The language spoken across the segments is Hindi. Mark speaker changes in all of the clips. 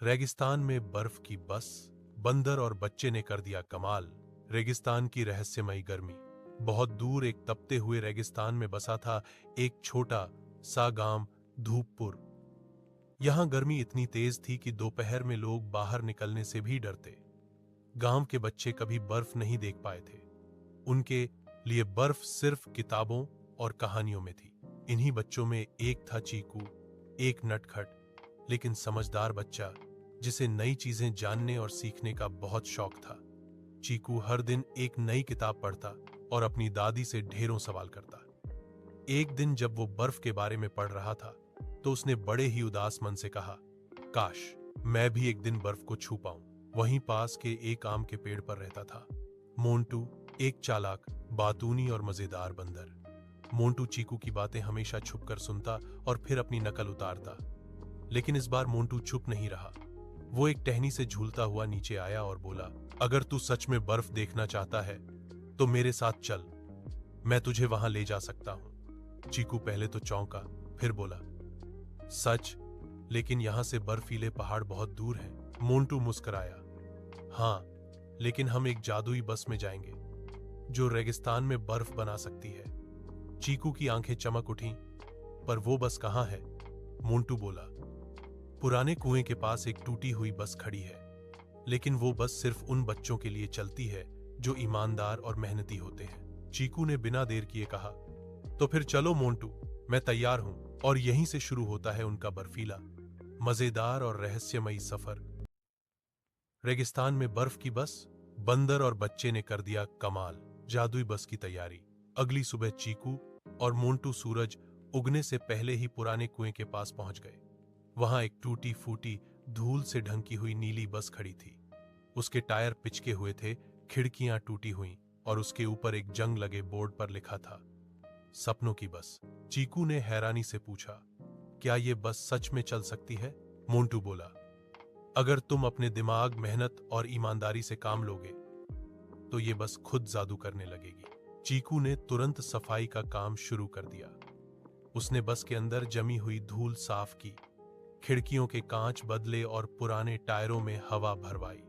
Speaker 1: रेगिस्तान में बर्फ की बस, बंदर और बच्चे ने कर दिया कमाल। रेगिस्तान की रहस्यमयी गर्मी। बहुत दूर एक तपते हुए रेगिस्तान में बसा था एक छोटा सा गांव, धूपपुर। यहां गर्मी इतनी तेज थी कि दोपहर में लोग बाहर निकलने से भी डरते। गांव के बच्चे कभी बर्फ नहीं देख पाए थे। उनके लिए बर्फ सिर्फ किताबों और कहानियों में थी। इन्हीं बच्चों में एक था चीकू, एक नटखट लेकिन समझदार बच्चा जिसे नई चीजें जानने और सीखने का बहुत शौक था। चीकू हर दिन एक नई किताब पढ़ता और अपनी दादी से ढेरों सवाल करता। एक दिन जब वो बर्फ के बारे में पढ़ रहा था तो उसने बड़े ही उदास मन से कहा, काश मैं भी एक दिन बर्फ को छू पाऊं। वहीं पास के एक आम के पेड़ पर रहता था मोंटू, एक चालाक, बातूनी और मजेदार बंदर। मोंटू चीकू की बातें हमेशा छुपकर सुनता और फिर अपनी नकल उतारता। लेकिन इस बार मोंटू चुप नहीं रहा। वो एक टहनी से झूलता हुआ नीचे आया और बोला, अगर तू सच में बर्फ देखना चाहता है तो मेरे साथ चल, मैं तुझे वहां ले जा सकता हूं। चीकू पहले तो चौंका, फिर बोला, सच? लेकिन यहां से बर्फीले पहाड़ बहुत दूर हैं। मोंटू मुस्कुराया, हाँ, लेकिन हम एक जादुई बस में जाएंगे जो रेगिस्तान में बर्फ बना सकती है। चीकू की आंखें चमक उठीं, पर वो बस कहां है? मोंटू बोला, पुराने कुएं के पास एक टूटी हुई बस खड़ी है, लेकिन वो बस सिर्फ उन बच्चों के लिए चलती है जो ईमानदार और मेहनती होते हैं। चीकू ने बिना देर किए कहा, तो फिर चलो मोंटू, मैं तैयार हूं। और यहीं से शुरू होता है उनका बर्फीला, मजेदार और रहस्यमयी सफर। रेगिस्तान में बर्फ की बस, बंदर और बच्चे ने कर दिया कमाल। जादुई बस की तैयारी। अगली सुबह चीकू और मोंटू सूरज उगने से पहले ही पुराने कुएं के पास पहुंच गए। वहां एक टूटी फूटी, धूल से ढंकी हुई नीली बस खड़ी थी। उसके टायर पिचके हुए थे, खिड़कियां टूटी हुई और उसके ऊपर एक जंग लगे बोर्ड पर लिखा था, सपनों की बस। चीकू ने हैरानी से पूछा, क्या ये बस सच में चल सकती है? मोंटू बोला, अगर तुम अपने दिमाग, मेहनत और ईमानदारी से काम लोगे तो ये बस खुद जादू करने लगेगी। चीकू ने तुरंत सफाई का काम शुरू कर दिया। उसने बस के अंदर जमी हुई धूल साफ की, खिड़कियों के कांच बदले और पुराने टायरों में हवा भरवाई।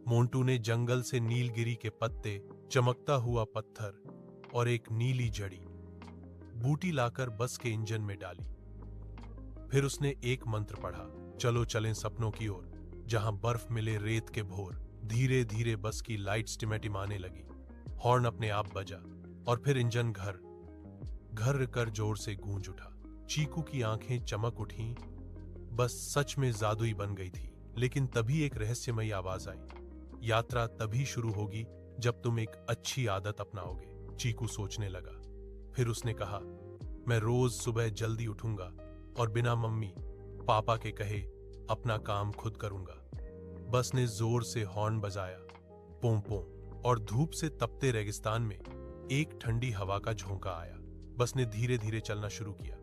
Speaker 1: मोंटू ने जंगल से नीलगिरी के पत्ते, चमकता हुआ पत्थर और एक नीली जड़ी बूटी लाकर बस के इंजन में डाली। फिर उसने एक मंत्र पढ़ा, चलो चलें सपनों की ओर, जहां बर्फ मिले रेत के भोर। धीरे धीरे बस की लाइट्स टिमटिमाने लगी, हॉर्न अपने आप बजा और फिर इंजन घर घर कर जोर से गूंज उठा। चीकू की आंखें चमक उठीं, बस सच में जादुई बन गई थी। लेकिन तभी एक रहस्यमयी आवाज आई, यात्रा तभी शुरू होगी जब तुम एक अच्छी आदत अपनाओगे। चीकू सोचने लगा, फिर उसने कहा, मैं रोज सुबह जल्दी उठूंगा और बिना मम्मी पापा के कहे अपना काम खुद करूंगा। बस ने जोर से हॉर्न बजाया, पों पों, और धूप से तपते रेगिस्तान में एक ठंडी हवा का झोंका आया। बस ने धीरे धीरे चलना शुरू किया।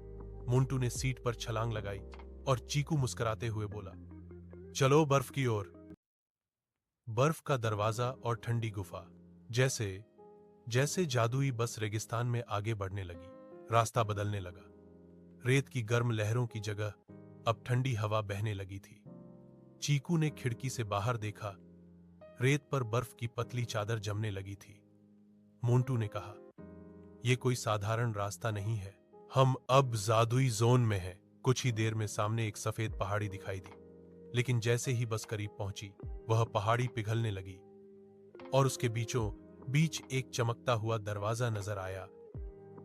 Speaker 1: मोंटू ने सीट पर छलांग लगाई और चीकू मुस्कुराते हुए बोला, चलो बर्फ की ओर। बर्फ का दरवाजा और ठंडी गुफा। जैसे जैसे जादुई बस रेगिस्तान में आगे बढ़ने लगी, रास्ता बदलने लगा। रेत की गर्म लहरों की जगह अब ठंडी हवा बहने लगी थी। चीकू ने खिड़की से बाहर देखा, रेत पर बर्फ की पतली चादर जमने लगी थी। मोंटू ने कहा, यह कोई साधारण रास्ता नहीं है, हम अब जादुई जोन में हैं। कुछ ही देर में सामने एक सफेद पहाड़ी दिखाई दी, लेकिन जैसे ही बस करीब पहुंची, वह पहाड़ी पिघलने लगी और उसके बीचों बीच एक चमकता हुआ दरवाजा नजर आया।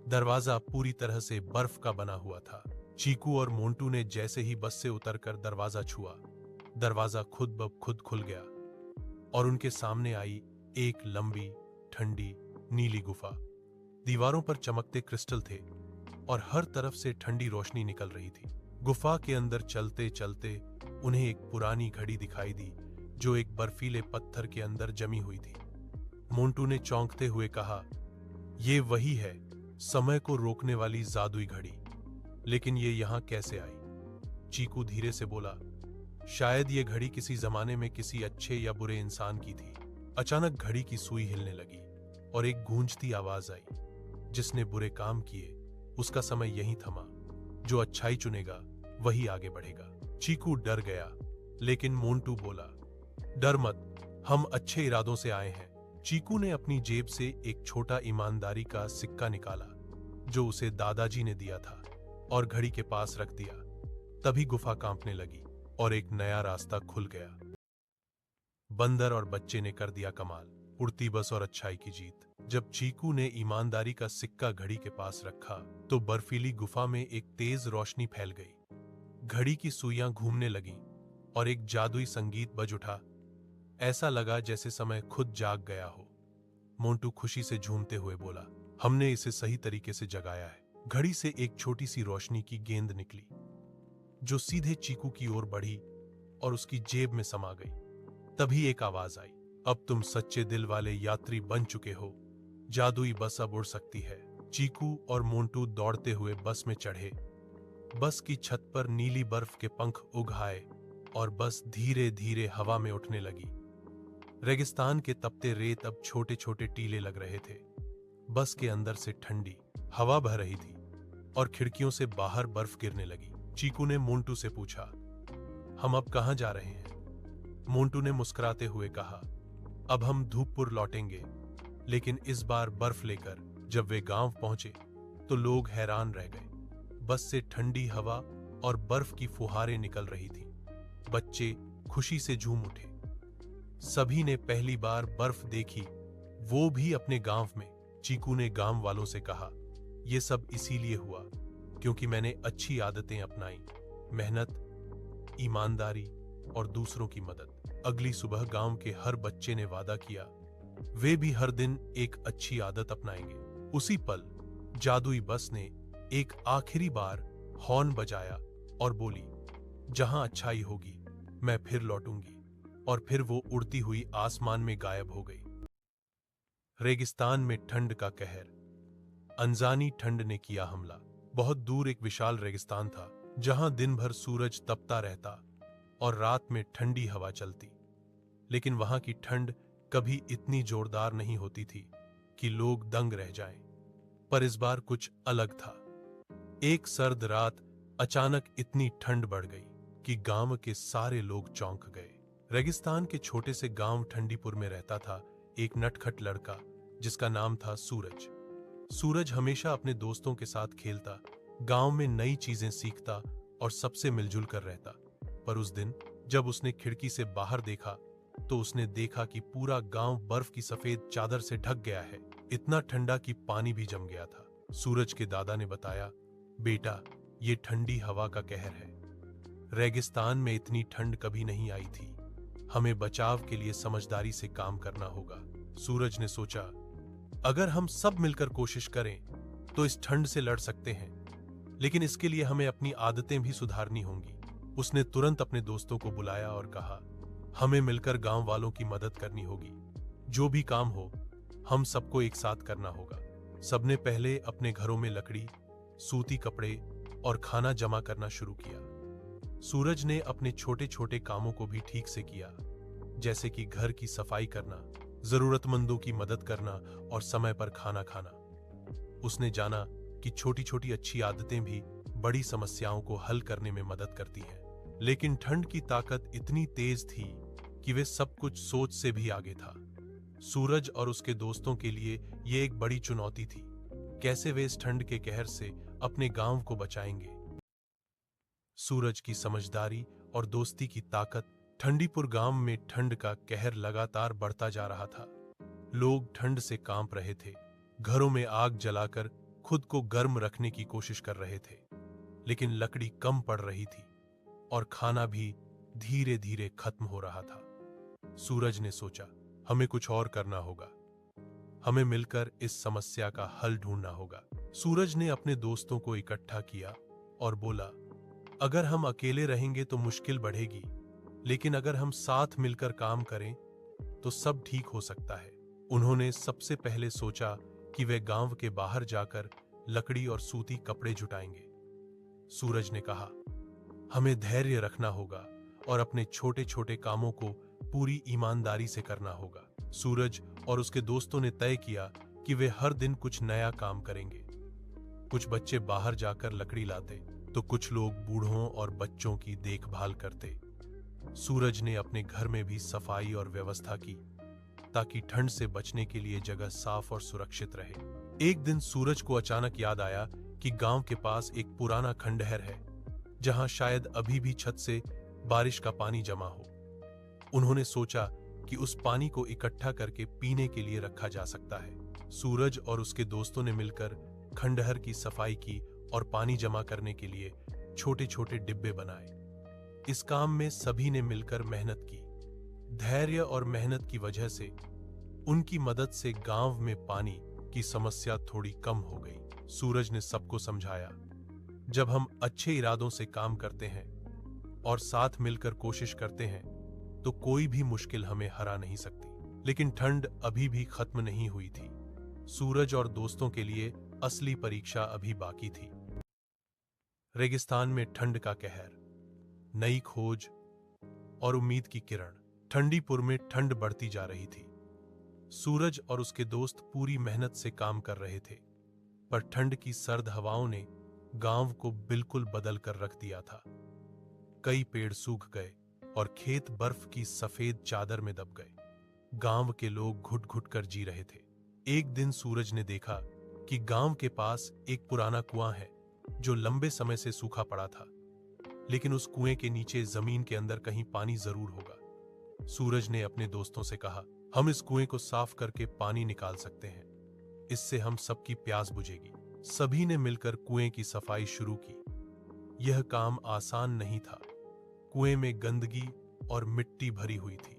Speaker 1: दरवाजा पूरी तरह से बर्फ का बना हुआ था। चीकू और मोंटू ने जैसे ही बस से उतरकर दरवाजा छुआ, दरवाजा खुद ब खुद खुल गया और उनके सामने आई एक लंबी, ठंडी, नीली गुफा। दीवारों पर चमकते क्रिस्टल थे और हर तरफ से ठंडी रोशनी निकल रही थी। गुफा के अंदर चलते चलते उन्हें एक पुरानी घड़ी दिखाई दी जो एक बर्फीले पत्थर के अंदर जमी हुई थी। मोंटू ने चौंकते हुए कहा, ये वही है, समय को रोकने वाली जादुई घड़ी। लेकिन ये यहां कैसे आई? चीकू धीरे से बोला, शायद ये घड़ी किसी जमाने में किसी अच्छे या बुरे इंसान की थी। अचानक घड़ी की सुई हिलने लगी और एक गूंजती आवाज आई, जिसने बुरे काम किए उसका समय यहीं थमा, जो अच्छाई चुनेगा वही आगे बढ़ेगा। चीकू डर गया, लेकिन मोंटू बोला, डर मत, हम अच्छे इरादों से आए हैं। चीकू ने अपनी जेब से एक छोटा ईमानदारी का सिक्का निकाला जो उसे दादाजी ने दिया था और घड़ी के पास रख दिया। तभी गुफा कांपने लगी और एक नया रास्ता खुल गया। बंदर और बच्चे ने कर दिया कमाल, उड़ती बस और अच्छाई की जीत। जब चीकू ने ईमानदारी का सिक्का घड़ी के पास रखा तो बर्फीली गुफा में एक तेज रोशनी फैल गई। घड़ी की सुइयां घूमने लगीं और एक जादुई संगीत बज उठा। ऐसा लगा जैसे समय खुद जाग गया हो। मोंटू खुशी से झूमते हुए बोला, हमने इसे सही तरीके से जगाया है। घड़ी से एक छोटी सी रोशनी की गेंद निकली जो सीधे चीकू की ओर बढ़ी और उसकी जेब में समा गई। तभी एक आवाज आई, अब तुम सच्चे दिल वाले यात्री बन चुके हो। जादुई बस अब उड़ सकती है। चीकू और मोंटू दौड़ते हुए बस में चढ़े। बस की छत पर नीली बर्फ के पंख उग आए और बस धीरे धीरे हवा में उठने लगी। रेगिस्तान के तपते रेत अब छोटे छोटे टीले लग रहे थे। बस के अंदर से ठंडी हवा बह रही थी और खिड़कियों से बाहर बर्फ गिरने लगी। चीकू ने मोंटू से पूछा, हम अब कहां जा रहे हैं? मोंटू ने मुस्कुराते हुए कहा, अब हम धूपपुर लौटेंगे, लेकिन इस बार बर्फ लेकर। जब वे गांव पहुंचे तो लोग हैरान रह गए। बस से ठंडी हवा और बर्फ की फुहारें निकल रही थीं। बच्चे खुशी से झूम उठे। सभी ने पहली बार बर्फ देखी, वो भी अपने गांव में। चीकू ने गांव वालों से कहा, यह सब इसीलिए हुआ क्योंकि मैंने अच्छी आदतें अपनाई, मेहनत, ईमानदारी और दूसरों की मदद। अगली सुबह गांव के हर बच्चे ने वादा किया वे भी हर दिन एक अच्छी आदत अपनाएंगे। उसी पल जादुई बस ने एक आखिरी बार हॉर्न बजाया और बोली, जहां अच्छाई होगी मैं फिर लौटूंगी। और फिर वो उड़ती हुई आसमान में गायब हो गई। रेगिस्तान में ठंड का कहर। अनजानी ठंड ने किया हमला। बहुत दूर एक विशाल रेगिस्तान था जहां दिन भर सूरज तपता रहता और रात में ठंडी हवा चलती। लेकिन वहां की ठंड कभी इतनी जोरदार नहीं होती थी कि लोग दंग रह जाएं। पर इस बार कुछ अलग था। एक सर्द रात अचानक इतनी ठंड बढ़ गई कि गांव के सारे लोग चौंक गए। रेगिस्तान के छोटे से गांव ठंडीपुर में रहता था एक नटखट लड़का जिसका नाम था सूरज। सूरज हमेशा अपने दोस्तों के साथ खेलता, गांव में नई चीजें सीखता और सबसे मिलजुल कर रहता। पर उस दिन जब उसने खिड़की से बाहर देखा तो उसने देखा कि पूरा गांव बर्फ की सफेद चादर से ढक गया है। इतना ठंडा कि पानी भी जम गया था। सूरज के दादा ने बताया, बेटा, ये ठंडी हवा का कहर है। रेगिस्तान में इतनी ठंड कभी नहीं आई थी। हमें बचाव के लिए समझदारी से काम करना होगा। सूरज ने सोचा, अगर हम सब मिलकर कोशिश करें तो इस ठंड से लड़ सकते हैं, लेकिन इसके लिए हमें अपनी आदतें भी सुधारनी होंगी। उसने तुरंत अपने दोस्तों को बुलाया और कहा, हमें मिलकर गांव वालों की मदद करनी होगी। जो भी काम हो हम सबको एक साथ करना होगा। सबने पहले अपने घरों में लकड़ी, सूती कपड़े और खाना जमा करना शुरू किया। सूरज ने अपने छोटे छोटे कामों को भी ठीक से किया, जैसे कि घर की सफाई करना, जरूरतमंदों की मदद करना और समय पर खाना खाना। उसने जाना कि छोटी छोटी अच्छी आदतें भी बड़ी समस्याओं को हल करने में मदद करती हैं। लेकिन ठंड की ताकत इतनी तेज थी कि वे सब कुछ सोच से भी आगे था। सूरज और उसके दोस्तों के लिए यह एक बड़ी चुनौती थी। कैसे वे इस ठंड के कहर से अपने गांव को बचाएंगे? सूरज की समझदारी और दोस्ती की ताकत। ठंडीपुर गांव में ठंड का कहर लगातार बढ़ता जा रहा था। लोग ठंड से कांप रहे थे, घरों में आग जलाकर खुद को गर्म रखने की कोशिश कर रहे थे। लेकिन लकड़ी कम पड़ रही थी और खाना भी धीरे धीरे खत्म हो रहा था। सूरज ने सोचा, हमें कुछ और करना होगा। हमें मिलकर इस समस्या का हल ढूंढना होगा। सूरज ने अपने दोस्तों को इकट्ठा किया और बोला, अगर हम अकेले रहेंगे तो मुश्किल बढ़ेगी, लेकिन अगर हम साथ मिलकर काम करें तो सब ठीक हो सकता है। उन्होंने सबसे पहले सोचा कि वे गांव के बाहर जाकर लकड़ी और सूती कपड़े जुटाएंगे। सूरज ने कहा, हमें धैर्य रखना होगा और अपने छोटे छोटे कामों को पूरी ईमानदारी से करना होगा। सूरज और उसके दोस्तों ने तय किया कि वे हर दिन कुछ नया काम करेंगे। कुछ बच्चे बाहर जाकर लकड़ी लाते तो कुछ लोग बूढ़ों और बच्चों की देखभाल करते। सूरज ने अपने घर में भी सफाई और व्यवस्था की ताकि ठंड से बचने के लिए जगह साफ और सुरक्षित रहे। एक दिन सूरज को अचानक याद आया कि गांव के पास एक पुराना खंडहर है जहां शायद अभी भी छत से बारिश का पानी जमा हो। उन्होंने सोचा कि उस पानी को इकट्ठा करके पीने के लिए रखा जा सकता है। सूरज और उसके दोस्तों ने मिलकर खंडहर की सफाई की और पानी जमा करने के लिए छोटे छोटे डिब्बे बनाए। इस काम में सभी ने मिलकर मेहनत की। धैर्य और मेहनत की वजह से उनकी मदद से गांव में पानी की समस्या थोड़ी कम हो गई। सूरज ने सबको समझाया, जब हम अच्छे इरादों से काम करते हैं और साथ मिलकर कोशिश करते हैं तो कोई भी मुश्किल हमें हरा नहीं सकती। लेकिन ठंड अभी भी खत्म नहीं हुई थी। सूरज और दोस्तों के लिए असली परीक्षा अभी बाकी थी। रेगिस्तान में ठंड का कहर, नई खोज और उम्मीद की किरण। ठंडीपुर में ठंड बढ़ती जा रही थी। सूरज और उसके दोस्त पूरी मेहनत से काम कर रहे थे, पर ठंड की सर्द हवाओं ने गांव को बिल्कुल बदल कर रख दिया था। कई पेड़ सूख गए और खेत बर्फ की सफेद चादर में दब गए। गांव के लोग घुट घुट कर जी रहे थे। एक दिन सूरज ने देखा कि गांव के पास एक पुराना कुआं है जो लंबे समय से सूखा पड़ा था, लेकिन उस कुएं के नीचे जमीन के अंदर कहीं पानी जरूर होगा। सूरज ने अपने दोस्तों से कहा, हम इस कुएं को साफ करके पानी निकाल सकते हैं। इससे हम सबकी प्यास बुझेगी। सभी ने मिलकर कुएं की सफाई शुरू की। यह काम आसान नहीं था। कुएं में गंदगी और मिट्टी भरी हुई थी।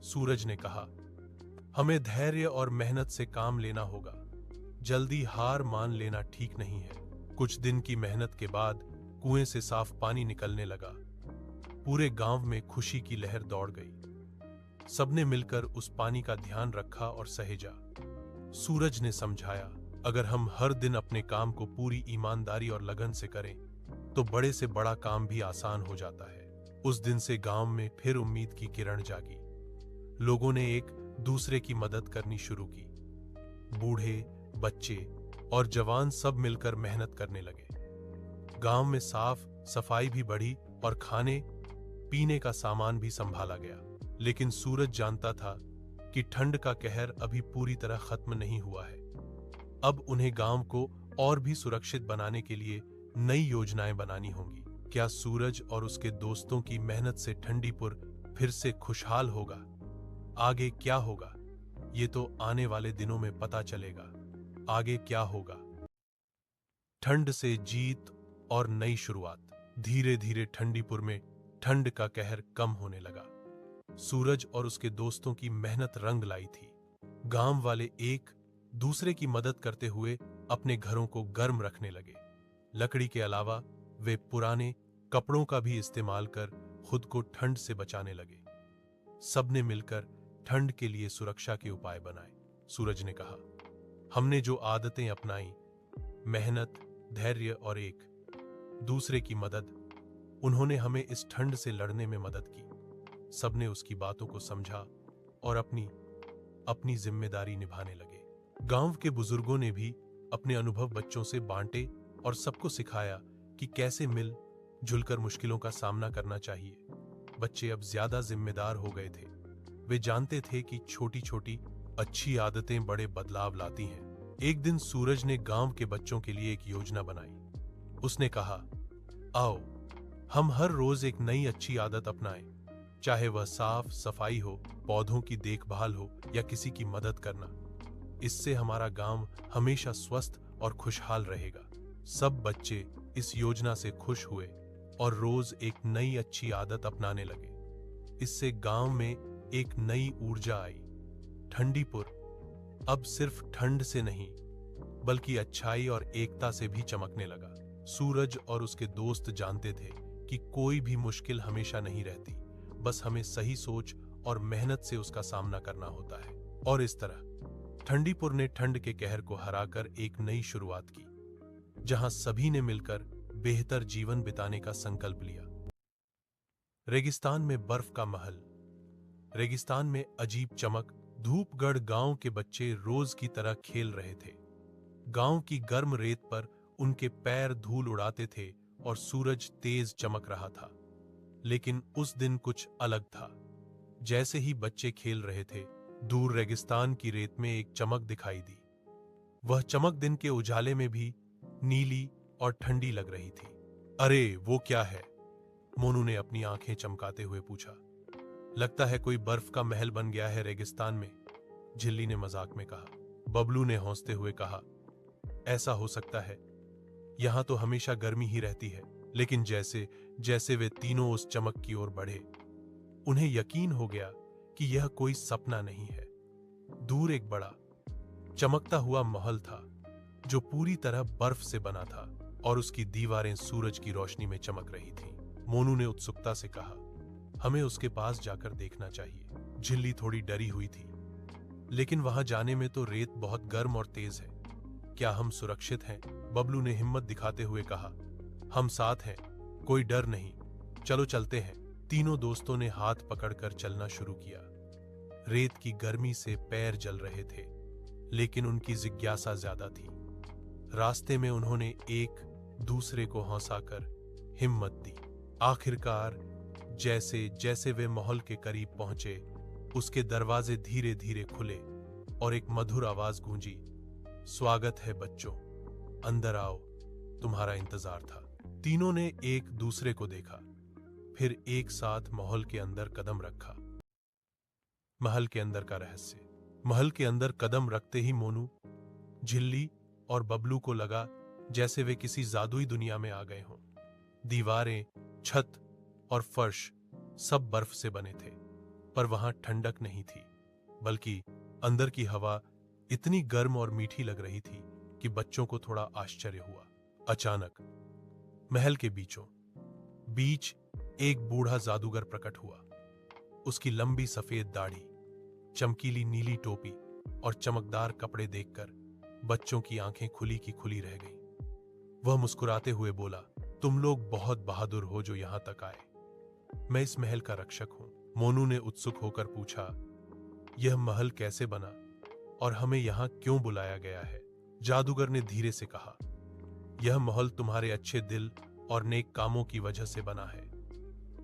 Speaker 1: सूरज ने कहा, हमें धैर्य और मेहनत से काम लेना होगा। जल्दी हार मान लेना ठीक नहीं है। कुछ दिन की मेहनत के बाद कुएं से साफ पानी निकलने लगा। पूरे गांव में खुशी की लहर दौड़ गई। सबने मिलकर उस पानी का ध्यान रखा और सहेजा। सूरज ने समझाया, अगर हम हर दिन अपने काम को पूरी ईमानदारी और लगन से करें तो बड़े से बड़ा काम भी आसान हो जाता है। उस दिन से गांव में फिर उम्मीद की किरण जागी। लोगों ने एक दूसरे की मदद करनी शुरू की। बूढ़े, बच्चे और जवान सब मिलकर मेहनत करने लगे। गांव में साफ सफाई भी बढ़ी और खाने पीने का सामान भी संभाला गया। लेकिन सूरज जानता था कि ठंड का कहर अभी पूरी तरह खत्म नहीं हुआ है। अब उन्हें गांव को और भी सुरक्षित बनाने के लिए नई योजनाएं बनानी होंगी। क्या सूरज और उसके दोस्तों की मेहनत से ठंडीपुर फिर से खुशहाल होगा? आगे क्या होगा, ये तो आने वाले दिनों में पता चलेगा। आगे क्या होगा? ठंड से जीत और नई शुरुआत। धीरे धीरे ठंडीपुर में ठंड का कहर कम होने लगा। सूरज और उसके दोस्तों की मेहनत रंग लाई थी। गांव वाले एक दूसरे की मदद करते हुए अपने घरों को गर्म रखने लगे। लकड़ी के अलावा वे पुराने कपड़ों का भी इस्तेमाल कर खुद को ठंड से बचाने लगे। सबने मिलकर ठंड के लिए सुरक्षा के उपाय बनाए। सूरज ने कहा, हमने जो आदतें अपनाई, मेहनत, धैर्य और एक दूसरे की मदद, उन्होंने हमें इस ठंड से लड़ने में मदद की। सबने उसकी बातों को समझा और अपनी जिम्मेदारी निभाने लगे। गांव के बुजुर्गों ने भी अपने अनुभव बच्चों से बांटे और सबको सिखाया कि कैसे मिल जुलकर मुश्किलों का सामना करना चाहिए। बच्चे अब ज्यादा जिम्मेदार हो गए थे। वे जानते थे कि छोटी छोटी अच्छी आदतें बड़े बदलाव लाती हैं। एक दिन सूरज ने गांव के बच्चों के लिए एक योजना बनाई। उसने कहा, आओ हम हर रोज एक नई अच्छी आदत अपनाएं, चाहे वह साफ सफाई हो, पौधों की देखभाल हो या किसी की मदद करना। इससे हमारा गांव हमेशा स्वस्थ और खुशहाल रहेगा। सब बच्चे इस योजना से खुश हुए और रोज एक नई अच्छी आदत अपनाने लगे। इससे गांव में एक नई ऊर्जा आई। ठंडीपुर अब सिर्फ ठंड से नहीं बल्कि अच्छाई और एकता से भी चमकने लगा। सूरज और उसके दोस्त जानते थे कि कोई भी मुश्किल हमेशा नहीं रहती, बस हमें सही सोच और मेहनत से उसका सामना करना होता है। और इस तरह ठंडीपुर ने ठंड के कहर को हराकर एक नई शुरुआत की, जहां सभी ने मिलकर बेहतर जीवन बिताने का संकल्प लिया। रेगिस्तान में बर्फ का महल। रेगिस्तान में अजीब चमक। धूपगढ़ गांव के बच्चे रोज की तरह खेल रहे थे। गांव की गर्म रेत पर उनके पैर धूल उड़ाते थे और सूरज तेज चमक रहा था। लेकिन उस दिन कुछ अलग था। जैसे ही बच्चे खेल रहे थे, दूर रेगिस्तान की रेत में एक चमक दिखाई दी। वह चमक दिन के उजाले में भी नीली और ठंडी लग रही थी। अरे, वो क्या है? मोनू ने अपनी आंखें चमकाते हुए पूछा। लगता है कोई बर्फ का महल बन गया है रेगिस्तान में, झिल्ली ने मजाक में कहा। बबलू ने हंसते हुए कहा, ऐसा हो सकता है, यहां तो हमेशा गर्मी ही रहती है। लेकिन जैसे जैसे वे तीनों उस चमक की ओर बढ़े, उन्हें यकीन हो गया कि यह कोई सपना नहीं है। दूर एक बड़ा चमकता हुआ महल था जो पूरी तरह बर्फ से बना था और उसकी दीवारें सूरज की रोशनी में चमक रही थीं। मोनू ने उत्सुकता से कहा, हमें उसके पास जाकर देखना चाहिए। झिल्ली थोड़ी डरी हुई थी, लेकिन वहां जाने में तो रेत बहुत गर्म और तेज है। क्या हम सुरक्षित हैं? बबलू ने हिम्मत दिखाते हुए कहा। हम साथ हैं, कोई डर नहीं, चलो चलते हैं। तीनों दोस्तों ने हाथ पकड़कर चलना शुरू किया। रेत की गर्मी से पैर जल रहे थे, लेकिन उनकी जिज्ञासा ज्यादा थी। रास्ते में उन्होंने एक दूसरे को हंसाकर हिम्मत दी। आखिरकार जैसे जैसे वे महल के करीब पहुंचे, उसके दरवाजे धीरे धीरे खुले और एक मधुर आवाज गूंजी, स्वागत है बच्चों, अंदर आओ, तुम्हारा इंतजार था। तीनों ने एक दूसरे को देखा, फिर एक साथ महल के अंदर कदम रखा। महल के अंदर का रहस्य। महल के अंदर कदम रखते ही मोनू, झिल्ली और बबलू को लगा जैसे वे किसी जादुई दुनिया में आ गए हों। दीवारें, छत और फर्श सब बर्फ से बने थे, पर वहां ठंडक नहीं थी, बल्कि अंदर की हवा इतनी गर्म और मीठी लग रही थी कि बच्चों को थोड़ा आश्चर्य हुआ। अचानक महल के बीचों बीच एक बूढ़ा जादूगर प्रकट हुआ। उसकी लंबी सफेद दाढ़ी, चमकीली नीली टोपी और चमकदार कपड़े देखकर बच्चों की आंखें खुली की खुली रह गईं। वह मुस्कुराते हुए बोला, तुम लोग बहुत बहादुर हो जो यहां तक आए। मैं इस महल का रक्षक हूं। मोनू ने उत्सुक होकर पूछा, यह महल कैसे बना और हमें यहां क्यों बुलाया गया है? जादूगर ने धीरे से कहा, यह महल तुम्हारे अच्छे दिल और नेक कामों की वजह से बना है,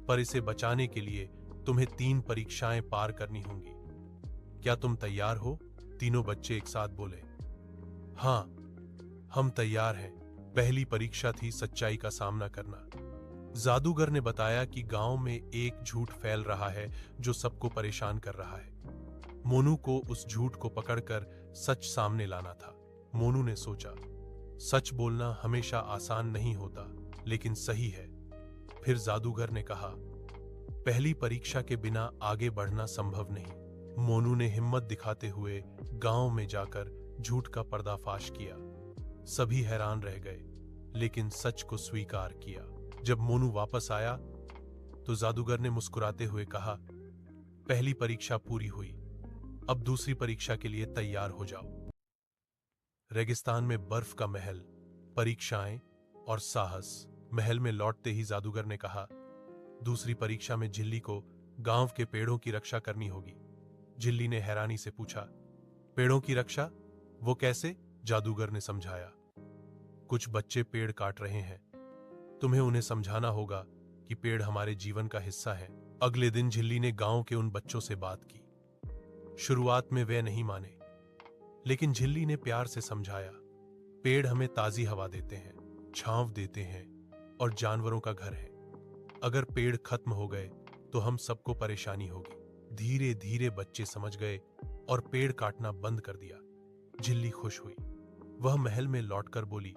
Speaker 1: पर इसे बचाने के लिए तुम्हें 3 परीक्षाएं पार करनी होंगी। क्या तुम तैयार हो? तीनों बच्चे एक साथ बोले, हां, हम तैयार हैं। पहली परीक्षा थी सच्चाई का सामना करना। जादूगर ने बताया कि गांव में एक झूठ फैल रहा है जो सबको परेशान कर रहा है। मोनू को उस झूठ को पकड़कर सच सामने लाना था। मोनू ने सोचा, सच बोलना हमेशा आसान नहीं होता, लेकिन सही है। फिर जादूगर ने कहा, पहली परीक्षा के बिना आगे बढ़ना संभव नहीं। मोनू ने हिम्मत दिखाते हुए गांव में जाकर झूठ का पर्दाफाश किया। सभी हैरान रह गए, लेकिन सच को स्वीकार किया। जब मोनू वापस आया तो जादूगर ने मुस्कुराते हुए कहा, पहली परीक्षा पूरी हुई, अब दूसरी परीक्षा के लिए तैयार हो जाओ। रेगिस्तान में बर्फ का महल, परीक्षाएं और साहस। महल में लौटते ही जादूगर ने कहा, दूसरी परीक्षा में झिल्ली को गांव के पेड़ों की रक्षा करनी होगी। झिल्ली ने हैरानी से पूछा, पेड़ों की रक्षा? वो कैसे? जादूगर ने समझाया, कुछ बच्चे पेड़ काट रहे हैं, तुम्हें उन्हें समझाना होगा कि पेड़ हमारे जीवन का हिस्सा है। अगले दिन झिल्ली ने गांव के उन बच्चों से बात की। शुरुआत में वे नहीं माने, लेकिन झिल्ली ने प्यार से समझाया, पेड़ हमें ताजी हवा देते हैं, छांव देते हैं और जानवरों का घर है। अगर पेड़ खत्म हो गए तो हम सबको परेशानी होगी। धीरे धीरे बच्चे समझ गए और पेड़ काटना बंद कर दिया। झिल्ली खुश हुई। वह महल में लौटकर बोली,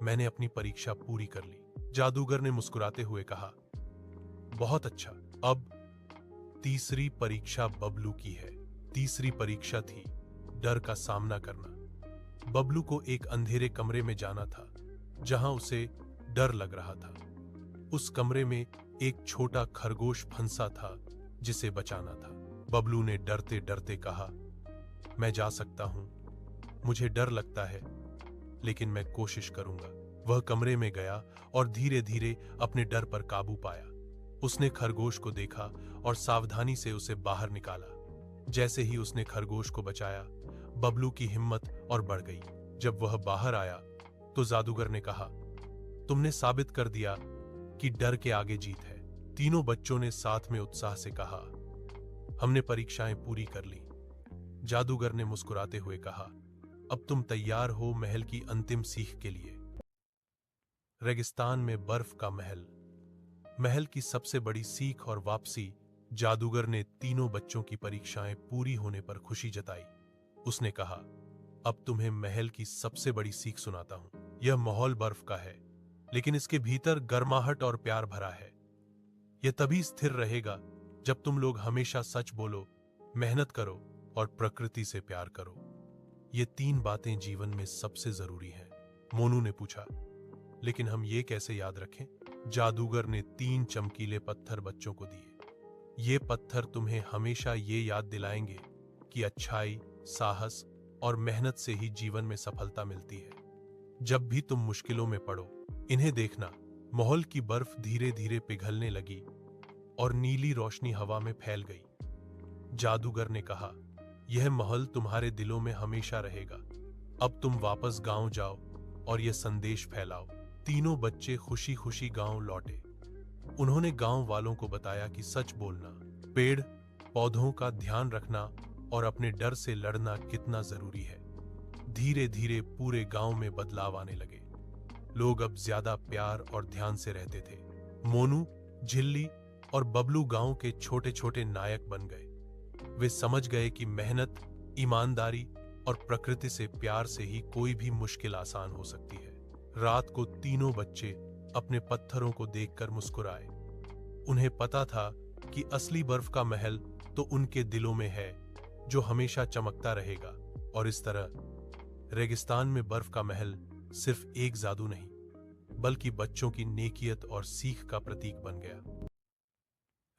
Speaker 1: मैंने अपनी परीक्षा पूरी कर ली। जादूगर ने मुस्कुराते हुए कहा, बहुत अच्छा। अब तीसरी परीक्षा बबलू की है। तीसरी परीक्षा थी डर का सामना करना। बबलू को एक अंधेरे कमरे में जाना था जहां उसे डर लग रहा था। उस कमरे में एक छोटा खरगोश फंसा था जिसे बचाना था। बबलू ने डरते डरते कहा, मैं जा सकता हूं, मुझे डर लगता है, लेकिन मैं कोशिश करूंगा। वह कमरे में गया और धीरे धीरे अपने डर पर काबू पाया। उसने खरगोश को देखा और सावधानी से उसे बाहर निकाला। जैसे ही उसने खरगोश को बचाया, बबलू की हिम्मत और बढ़ गई। जब वह बाहर आया तो जादूगर ने कहा, तुमने साबित कर दिया कि डर के आगे जीत है। तीनों बच्चों ने साथ में उत्साह से कहा, हमने परीक्षाएं पूरी कर ली। जादूगर ने मुस्कुराते हुए कहा, अब तुम तैयार हो महल की अंतिम सीख के लिए। रेगिस्तान में बर्फ का महल। महल की सबसे बड़ी सीख और वापसी। जादूगर ने तीनों बच्चों की परीक्षाएं पूरी होने पर खुशी जताई। उसने कहा, अब तुम्हें महल की सबसे बड़ी सीख सुनाता हूं। यह माहौल बर्फ का है, लेकिन इसके भीतर गर्माहट और प्यार भरा है। यह तभी स्थिर रहेगा जब तुम लोग हमेशा सच बोलो, मेहनत करो और प्रकृति से प्यार करो। ये 3 बातें जीवन में सबसे जरूरी हैं। मोनू ने पूछा, लेकिन हम ये कैसे याद रखें? जादूगर ने 3 चमकीले पत्थर बच्चों को दिए। ये पत्थर तुम्हें हमेशा ये याद दिलाएंगे कि अच्छाई, साहस और मेहनत से ही जीवन में सफलता मिलती है। जब भी तुम मुश्किलों में पड़ो, इन्हें देखना। माहौल की बर्फ धीरे धीरे पिघलने लगी और नीली रोशनी हवा में फैल गई। जादूगर ने कहा, यह महल तुम्हारे दिलों में हमेशा रहेगा। अब तुम वापस गांव जाओ और यह संदेश फैलाओ। तीनों बच्चे खुशी खुशी गांव लौटे। उन्होंने गांव वालों को बताया कि सच बोलना, पेड़ पौधों का ध्यान रखना और अपने डर से लड़ना कितना जरूरी है। धीरे धीरे पूरे गांव में बदलाव आने लगे। लोग अब ज्यादा प्यार और ध्यान से रहते थे। मोनू, झिल्ली और बबलू गांव के छोटे छोटे नायक बन गए। वे समझ गए कि मेहनत, ईमानदारी और प्रकृति से प्यार से ही कोई भी मुश्किल आसान हो सकती है। रात को तीनों बच्चे अपने पत्थरों को देखकर मुस्कुराए। उन्हें पता था कि असली बर्फ का महल तो उनके दिलों में है, जो हमेशा चमकता रहेगा। और इस तरह रेगिस्तान में बर्फ का महल सिर्फ एक जादू नहीं, बल्कि बच्चों की नेकियत और सीख का प्रतीक बन गया।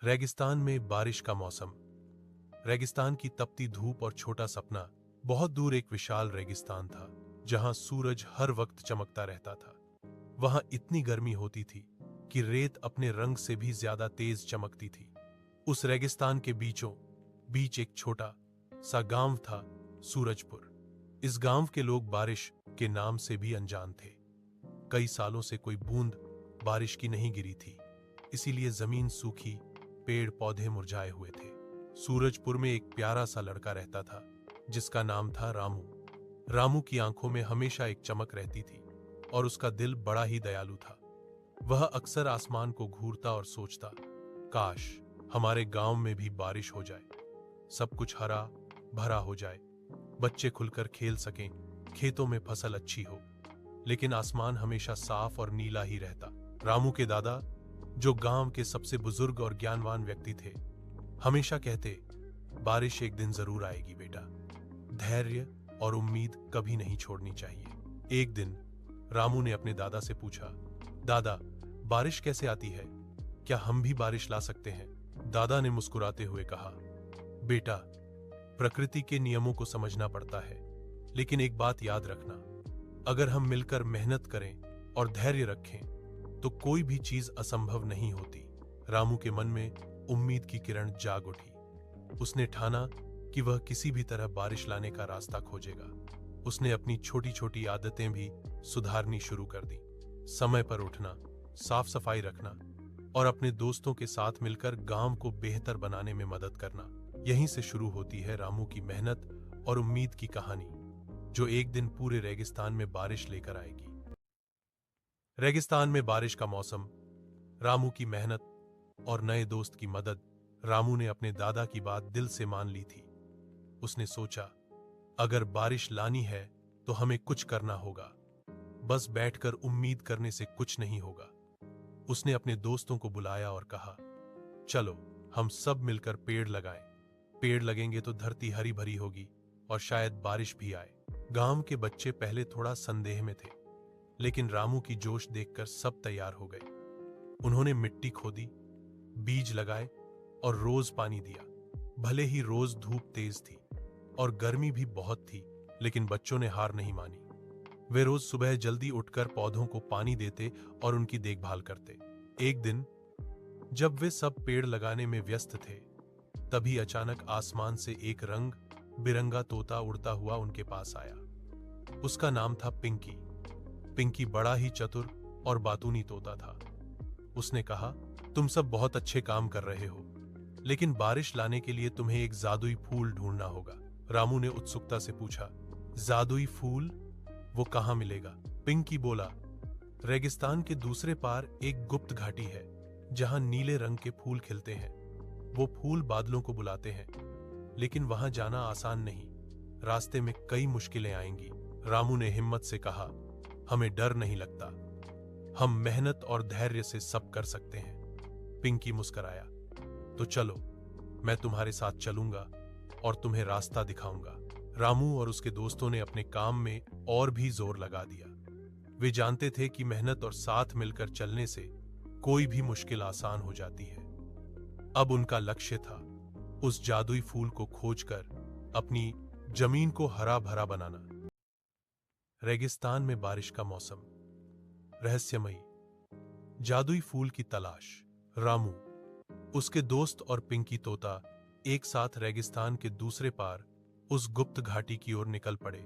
Speaker 1: रेगिस्तान में बारिश का मौसम। रेगिस्तान की तपती धूप और छोटा सपना। बहुत दूर एक विशाल रेगिस्तान था, जहां सूरज हर वक्त चमकता रहता था। वहां इतनी गर्मी होती थी कि रेत अपने रंग से भी ज्यादा तेज चमकती थी। उस रेगिस्तान के बीचों बीच एक छोटा सा गांव था, सूरजपुर। इस गांव के लोग बारिश के नाम से भी अनजान थे। कई सालों से कोई बूंद बारिश की नहीं गिरी थी, इसीलिए जमीन सूखी, पेड़ पौधे मुरझाए हुए थे। सूरजपुर में एक प्यारा सा लड़का रहता था, जिसका नाम था रामू। रामू की आंखों में हमेशा एक चमक रहती थी और उसका दिल बड़ा ही दयालु था। वह अक्सर आसमान को घूरता और सोचता, काश हमारे गांव में भी बारिश हो जाए, सब कुछ हरा भरा हो जाए, बच्चे खुलकर खेल सकें, खेतों में फसल अच्छी हो। लेकिन आसमान हमेशा साफ और नीला ही रहता। रामू के दादा, जो गांव के सबसे बुजुर्ग और ज्ञानवान व्यक्ति थे, हमेशा कहते, बारिश एक दिन जरूर आएगी बेटा, धैर्य और उम्मीद कभी नहीं छोड़नी चाहिए। एक दिन रामू ने अपने दादा से पूछा, दादा, बारिश कैसे आती है? क्या हम भी बारिश ला सकते हैं? दादा ने मुस्कुराते हुए कहा, बेटा, प्रकृति के नियमों को समझना पड़ता है, लेकिन एक बात याद रखना, अगर हम मिलकर मेहनत करें और धैर्य रखें तो कोई भी चीज असंभव नहीं होती। रामू के मन में उम्मीद की किरण जाग उठी। उसने ठाना कि वह किसी भी तरह बारिश लाने का रास्ता खोजेगा। उसने अपनी छोटी छोटी आदतें भी सुधारनी शुरू कर दी। समय पर उठना, साफ सफाई रखना और अपने दोस्तों के साथ मिलकर गांव को बेहतर बनाने में मदद करना। यहीं से शुरू होती है रामू की मेहनत और उम्मीद की कहानी, जो एक दिन पूरे रेगिस्तान में बारिश लेकर आएगी। रेगिस्तान में बारिश का मौसम, रामू की मेहनत और नए दोस्त की मदद। रामू ने अपने दादा की बात दिल से मान ली थी। उसने सोचा, अगर बारिश लानी है तो हमें कुछ करना होगा, बस बैठकर उम्मीद करने से कुछ नहीं होगा। उसने अपने दोस्तों को बुलाया और कहा, चलो हम सब मिलकर पेड़ लगाएं। पेड़ लगेंगे तो धरती हरी भरी होगी और शायद बारिश भी आए। गांव के बच्चे पहले थोड़ा संदेह में थे, लेकिन रामू की जोश देखकर सब तैयार हो गए। उन्होंने मिट्टी खोदी, बीज लगाए और रोज पानी दिया। भले ही रोज धूप तेज थी और गर्मी भी बहुत थी, लेकिन बच्चों ने हार नहीं मानी। वे रोज सुबह जल्दी उठकर पौधों को पानी देते और उनकी देखभाल करते। एक दिन जब वे सब पेड़ लगाने में व्यस्त थे, तभी अचानक आसमान से एक रंग बिरंगा तोता उड़ता हुआ उनके पास आया। उसका नाम था पिंकी। पिंकी बड़ा ही चतुर और बातूनी तोता था। उसने कहा, तुम सब बहुत अच्छे काम कर रहे हो, लेकिन बारिश लाने के लिए तुम्हें एक जादुई फूल ढूंढना होगा। रामू ने उत्सुकता से पूछा, जादुई फूल? वो कहाँ मिलेगा? पिंकी बोला, रेगिस्तान के दूसरे पार एक गुप्त घाटी है जहां नीले रंग के फूल खिलते हैं। वो फूल बादलों को बुलाते हैं, लेकिन वहां जाना आसान नहीं। रास्ते में कई मुश्किलें आएंगी। रामू ने हिम्मत से कहा, हमें डर नहीं लगता, हम मेहनत और धैर्य से सब कर सकते हैं। पिंकी मुस्कुराया, तो चलो, मैं तुम्हारे साथ चलूंगा और तुम्हें रास्ता दिखाऊंगा। रामू और उसके दोस्तों ने अपने काम में और भी जोर लगा दिया। वे जानते थे कि मेहनत और साथ मिलकर चलने से कोई भी मुश्किल आसान हो जाती है। अब उनका लक्ष्य था उस जादुई फूल को खोजकर अपनी जमीन को हरा भरा बनाना। रेगिस्तान में बारिश का मौसम, रहस्यमयी जादुई फूल की तलाश। रामू, उसके दोस्त और पिंकी तोता एक साथ रेगिस्तान के दूसरे पार उस गुप्त घाटी की ओर निकल पड़े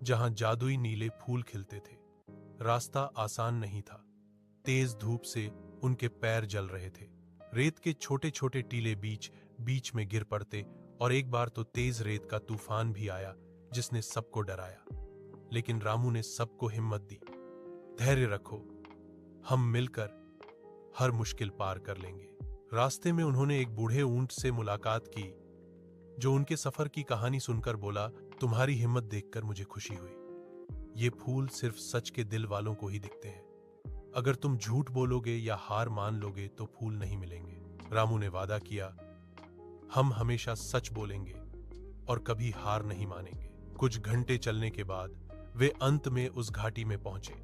Speaker 1: जहां जादुई नीले फूल खिलते थे। रास्ता आसान नहीं था। तेज धूप से उनके पैर जल रहे थे। रेत के छोटे छोटे टीले बीच बीच में गिर पड़ते और एक बार तो तेज रेत का तूफान भी आया जिसने सबको डराया। लेकिन रामू ने सबको हिम्मत दी, धैर्य रखो, हम मिलकर हर मुश्किल पार कर लेंगे। रास्ते में उन्होंने एक बूढ़े ऊंट से मुलाकात की जो उनके सफर की कहानी सुनकर बोला, तुम्हारी हिम्मत देखकर मुझे खुशी हुई। ये फूल सिर्फ सच के दिल वालों को ही दिखते हैं। अगर तुम झूठ बोलोगे या हार मान लोगे तो फूल नहीं मिलेंगे। रामू ने वादा किया, हम हमेशा सच बोलेंगे और कभी हार नहीं मानेंगे। कुछ घंटे चलने के बाद वे अंत में उस घाटी में पहुंचे।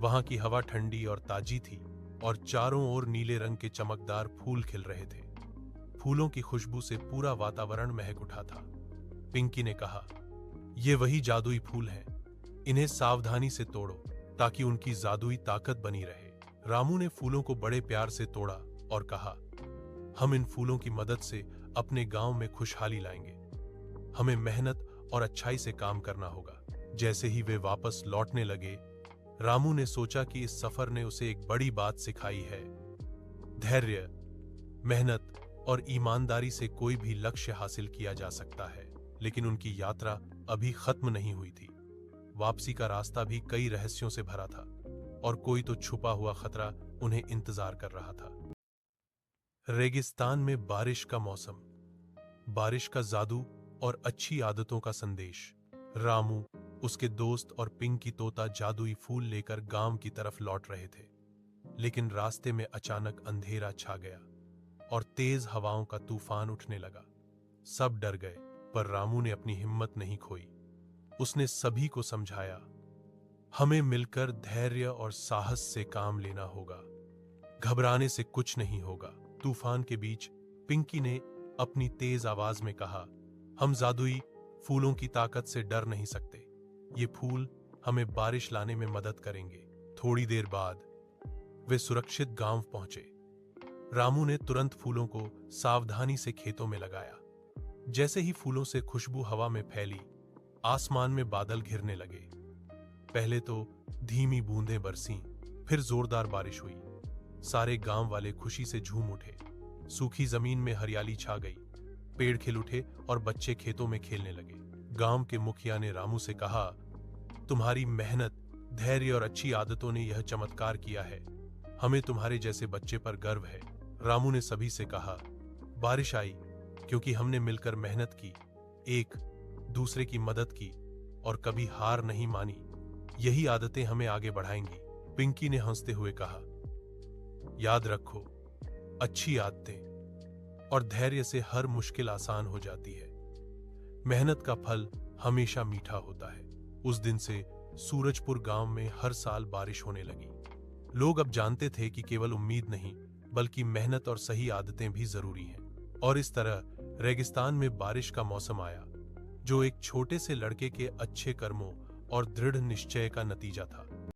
Speaker 1: वहां की हवा ठंडी और ताजी थी और चारों ओर नीले रंग के चमकदार फूल खिल रहे थे। फूलों की खुशबू से पूरा वातावरण महक उठा था। पिंकी ने कहा, ये वही जादुई फूल हैं, इन्हें सावधानी से तोड़ो ताकि उनकी जादुई ताकत बनी रहे। रामू ने फूलों को बड़े प्यार से तोड़ा और कहा, हम इन फूलों की मदद से अपने गांव में खुशहाली लाएंगे। हमें मेहनत और अच्छाई से काम करना होगा। जैसे ही वे वापस लौटने लगे, रामू ने सोचा कि इस सफर ने उसे एक बड़ी बात सिखाई है। धैर्य, मेहनत और ईमानदारी से कोई भी लक्ष्य हासिल किया जा सकता है। लेकिन उनकी यात्रा अभी खत्म नहीं हुई थी। वापसी का रास्ता भी कई रहस्यों से भरा था और कोई तो छुपा हुआ खतरा उन्हें इंतजार कर रहा था। रेगिस्तान में बारिश का मौसम, बारिश का जादू और अच्छी आदतों का संदेश। रामू, उसके दोस्त और पिंकी तोता जादुई फूल लेकर गांव की तरफ लौट रहे थे। लेकिन रास्ते में अचानक अंधेरा छा गया और तेज हवाओं का तूफान उठने लगा। सब डर गए, पर रामू ने अपनी हिम्मत नहीं खोई। उसने सभी को समझाया, हमें मिलकर धैर्य और साहस से काम लेना होगा, घबराने से कुछ नहीं होगा। तूफान के बीच पिंकी ने अपनी तेज आवाज में कहा, हम जादुई फूलों की ताकत से डर नहीं सकते। ये फूल हमें बारिश लाने में मदद करेंगे। थोड़ी देर बाद वे सुरक्षित गांव पहुंचे। रामू ने तुरंत फूलों को सावधानी से खेतों में लगाया। जैसे ही फूलों से खुशबू हवा में फैली, आसमान में बादल घिरने लगे। पहले तो धीमी बूंदें बरसीं, फिर जोरदार बारिश हुई। सारे गांव वाले खुशी से झूम उठे। सूखी जमीन में हरियाली छा गई, पेड़ खिल उठे और बच्चे खेतों में खेलने लगे। गांव के मुखिया ने रामू से कहा, तुम्हारी मेहनत, धैर्य और अच्छी आदतों ने यह चमत्कार किया है। हमें तुम्हारे जैसे बच्चे पर गर्व है। रामू ने सभी से कहा, बारिश आई क्योंकि हमने मिलकर मेहनत की, एक दूसरे की मदद की और कभी हार नहीं मानी। यही आदतें हमें आगे बढ़ाएंगी। पिंकी ने हंसते हुए कहा, याद रखो, अच्छी आदतें और धैर्य से हर मुश्किल आसान हो जाती है। मेहनत का फल हमेशा मीठा होता है। उस दिन से सूरजपुर गांव में हर साल बारिश होने लगी। लोग अब जानते थे कि केवल उम्मीद नहीं, बल्कि मेहनत और सही आदतें भी जरूरी हैं। और इस तरह रेगिस्तान में बारिश का मौसम आया, जो एक छोटे से लड़के के अच्छे कर्मों और दृढ़ निश्चय का नतीजा था।